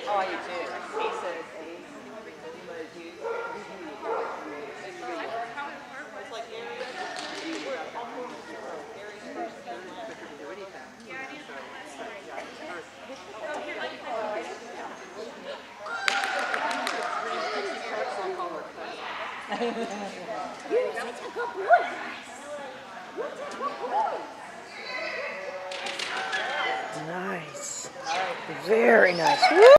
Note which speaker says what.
Speaker 1: Oh, you do. Ace says ace. But you it's like Aries. We're all four of zero. Aries first, then last.
Speaker 2: You're such a good boy, guys. You're such a good boy. Nice. Very nice. Woo!